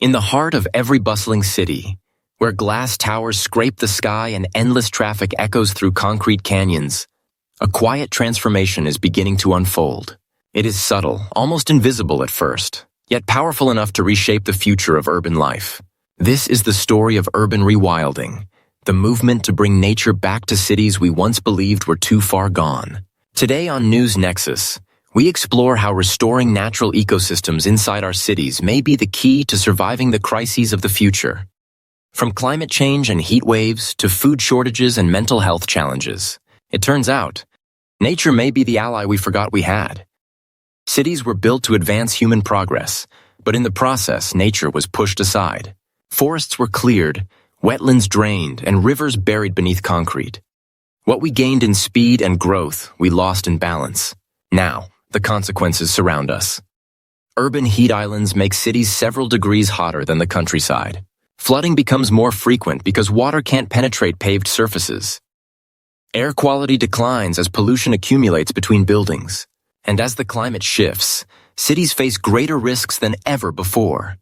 In the heart of every bustling city, where glass towers scrape the sky and endless traffic echoes through concrete canyons, a quiet transformation is beginning to unfold. It is subtle, almost invisible at first, yet powerful enough to reshape the future of urban life. This is the story of urban rewilding, the movement to bring nature back to cities we once believed were too far gone. Today on News Nexus, we explore how restoring natural ecosystems inside our cities may be the key to surviving the crises of the future. From climate change and heat waves to food shortages and mental health challenges, it turns out, nature may be the ally we forgot we had. Cities were built to advance human progress, but in the process, nature was pushed aside. Forests were cleared, wetlands drained, and rivers buried beneath concrete. What we gained in speed and growth, we lost in balance. Now, the consequences surround us. Urban heat islands make cities several degrees hotter than the countryside. Flooding becomes more frequent because water can't penetrate paved surfaces. Air quality declines as pollution accumulates between buildings. And as the climate shifts, cities face greater risks than ever before.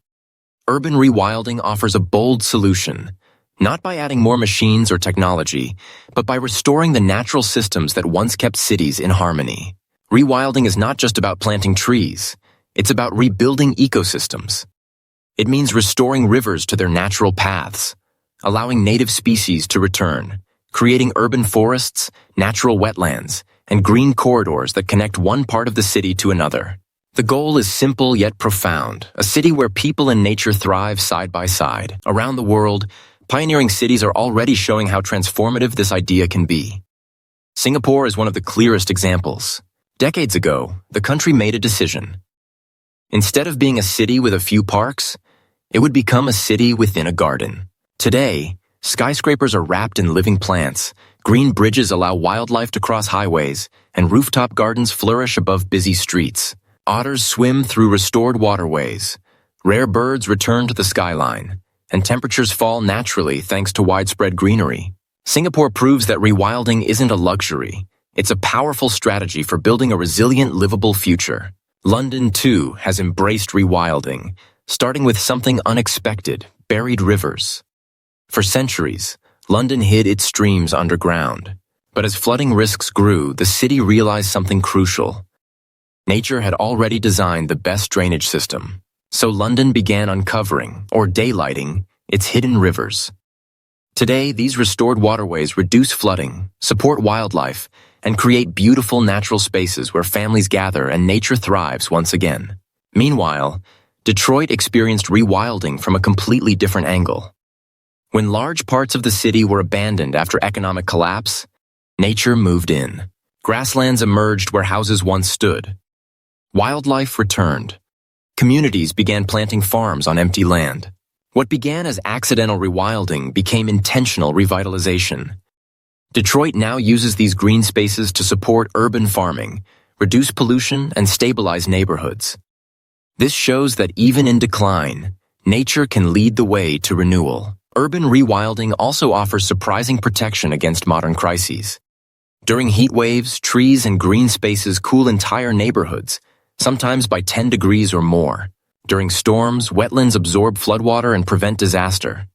Urban rewilding offers a bold solution, not by adding more machines or technology, but by restoring the natural systems that once kept cities in harmony. Rewilding is not just about planting trees, it's about rebuilding ecosystems. It means restoring rivers to their natural paths, allowing native species to return, creating urban forests, natural wetlands, and green corridors that connect one part of the city to another. The goal is simple yet profound, a city where people and nature thrive side by side. Around the world, pioneering cities are already showing how transformative this idea can be. Singapore is one of the clearest examples. Decades ago, the country made a decision. Instead of being a city with a few parks, it would become a city within a garden. Today, skyscrapers are wrapped in living plants, green bridges allow wildlife to cross highways, and rooftop gardens flourish above busy streets. Otters swim through restored waterways, rare birds return to the skyline, and temperatures fall naturally thanks to widespread greenery. Singapore proves that rewilding isn't a luxury. It's a powerful strategy for building a resilient, livable future. London, too, has embraced rewilding, starting with something unexpected: buried rivers. For centuries, London hid its streams underground. But as flooding risks grew, the city realized something crucial. Nature had already designed the best drainage system, so London began uncovering, or daylighting, its hidden rivers. Today, these restored waterways reduce flooding, support wildlife, and create beautiful natural spaces where families gather and nature thrives once again. Meanwhile, Detroit experienced rewilding from a completely different angle. When large parts of the city were abandoned after economic collapse, nature moved in. Grasslands emerged where houses once stood. Wildlife returned. Communities began planting farms on empty land. What began as accidental rewilding became intentional revitalization. Detroit now uses these green spaces to support urban farming, reduce pollution, and stabilize neighborhoods. This shows that even in decline, nature can lead the way to renewal. Urban rewilding also offers surprising protection against modern crises. During heat waves, trees and green spaces cool entire neighborhoods, sometimes by 10 degrees or more. During storms, wetlands absorb floodwater and prevent disaster.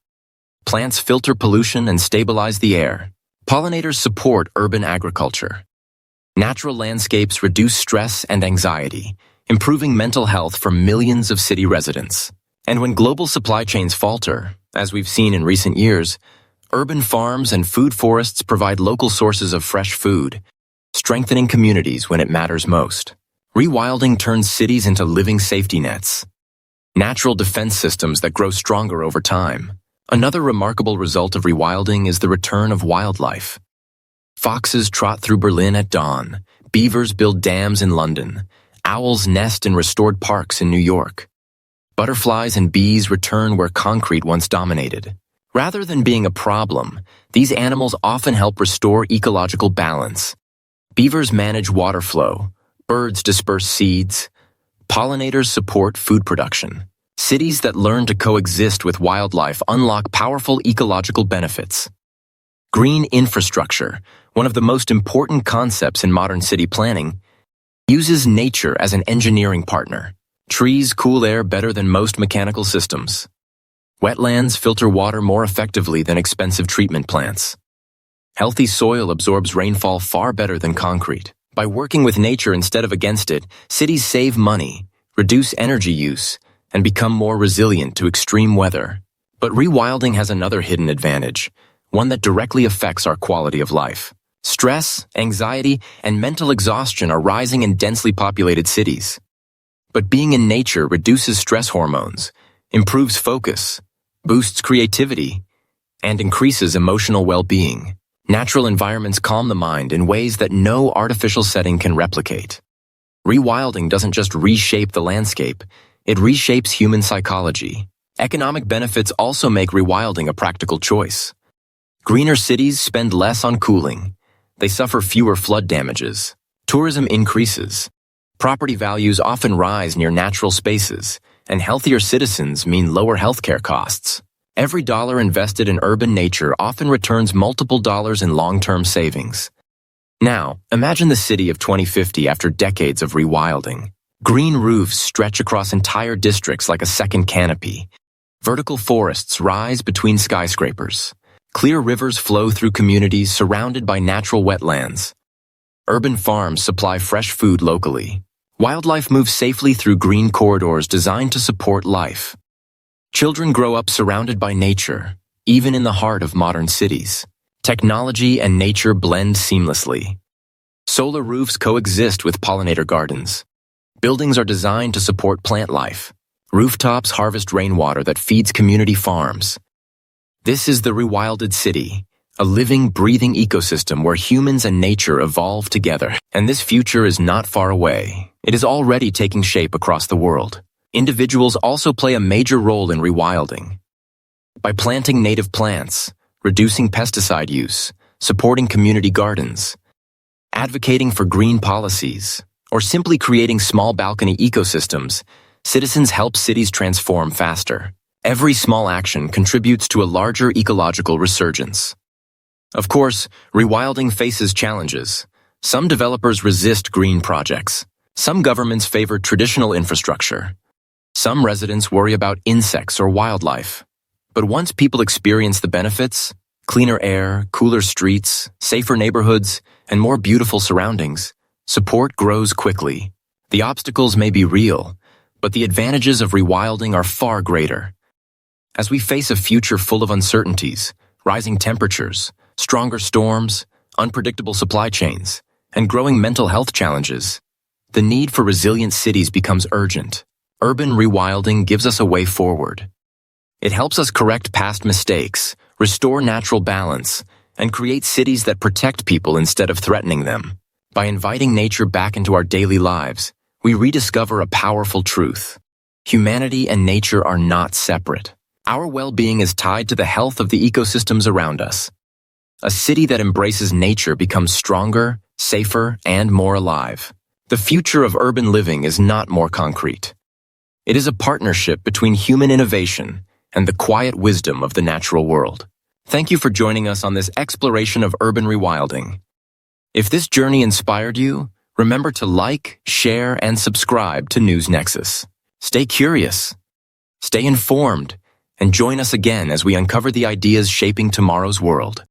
Plants filter pollution and stabilize the air. Pollinators support urban agriculture. Natural landscapes reduce stress and anxiety, improving mental health for millions of city residents. And when global supply chains falter, as we've seen in recent years, urban farms and food forests provide local sources of fresh food, strengthening communities when it matters most. Rewilding turns cities into living safety nets, natural defense systems that grow stronger over time. Another remarkable result of rewilding is the return of wildlife. Foxes trot through Berlin at dawn, beavers build dams in London, owls nest in restored parks in New York. Butterflies and bees return where concrete once dominated. Rather than being a problem, these animals often help restore ecological balance. Beavers manage water flow, birds disperse seeds, pollinators support food production. Cities that learn to coexist with wildlife unlock powerful ecological benefits. Green infrastructure, one of the most important concepts in modern city planning, uses nature as an engineering partner. Trees cool air better than most mechanical systems. Wetlands filter water more effectively than expensive treatment plants. Healthy soil absorbs rainfall far better than concrete. By working with nature instead of against it, cities save money, reduce energy use, and become more resilient to extreme weather. But rewilding has another hidden advantage, one that directly affects our quality of life. Stress, anxiety, and mental exhaustion are rising in densely populated cities. But being in nature reduces stress hormones, improves focus, boosts creativity, and increases emotional well-being. Natural environments calm the mind in ways that no artificial setting can replicate. Rewilding doesn't just reshape the landscape, it reshapes human psychology. Economic benefits also make rewilding a practical choice. Greener cities spend less on cooling. They suffer fewer flood damages. Tourism increases. Property values often rise near natural spaces, and healthier citizens mean lower healthcare costs. Every dollar invested in urban nature often returns multiple dollars in long-term savings. Now, imagine the city of 2050 after decades of rewilding. Green roofs stretch across entire districts like a second canopy. Vertical forests rise between skyscrapers. Clear rivers flow through communities surrounded by natural wetlands. Urban farms supply fresh food locally. Wildlife moves safely through green corridors designed to support life. Children grow up surrounded by nature, even in the heart of modern cities. Technology and nature blend seamlessly. Solar roofs coexist with pollinator gardens. Buildings are designed to support plant life. Rooftops harvest rainwater that feeds community farms. This is the rewilded city, a living, breathing ecosystem where humans and nature evolve together. And this future is not far away. It is already taking shape across the world. Individuals also play a major role in rewilding. By planting native plants, reducing pesticide use, supporting community gardens, advocating for green policies, or simply creating small balcony ecosystems, citizens help cities transform faster. Every small action contributes to a larger ecological resurgence. Of course, rewilding faces challenges. Some developers resist green projects. Some governments favor traditional infrastructure. Some residents worry about insects or wildlife. But once people experience the benefits, cleaner air, cooler streets, safer neighborhoods, and more beautiful surroundings, support grows quickly. The obstacles may be real, but the advantages of rewilding are far greater. As we face a future full of uncertainties, rising temperatures, stronger storms, unpredictable supply chains, and growing mental health challenges, the need for resilient cities becomes urgent. Urban rewilding gives us a way forward. It helps us correct past mistakes, restore natural balance, and create cities that protect people instead of threatening them. By inviting nature back into our daily lives, we rediscover a powerful truth. Humanity and nature are not separate. Our well-being is tied to the health of the ecosystems around us. A city that embraces nature becomes stronger, safer, and more alive. The future of urban living is not more concrete. It is a partnership between human innovation and the quiet wisdom of the natural world. Thank you for joining us on this exploration of urban rewilding. If this journey inspired you, remember to like, share, and subscribe to News Nexus. Stay curious, stay informed, and join us again as we uncover the ideas shaping tomorrow's world.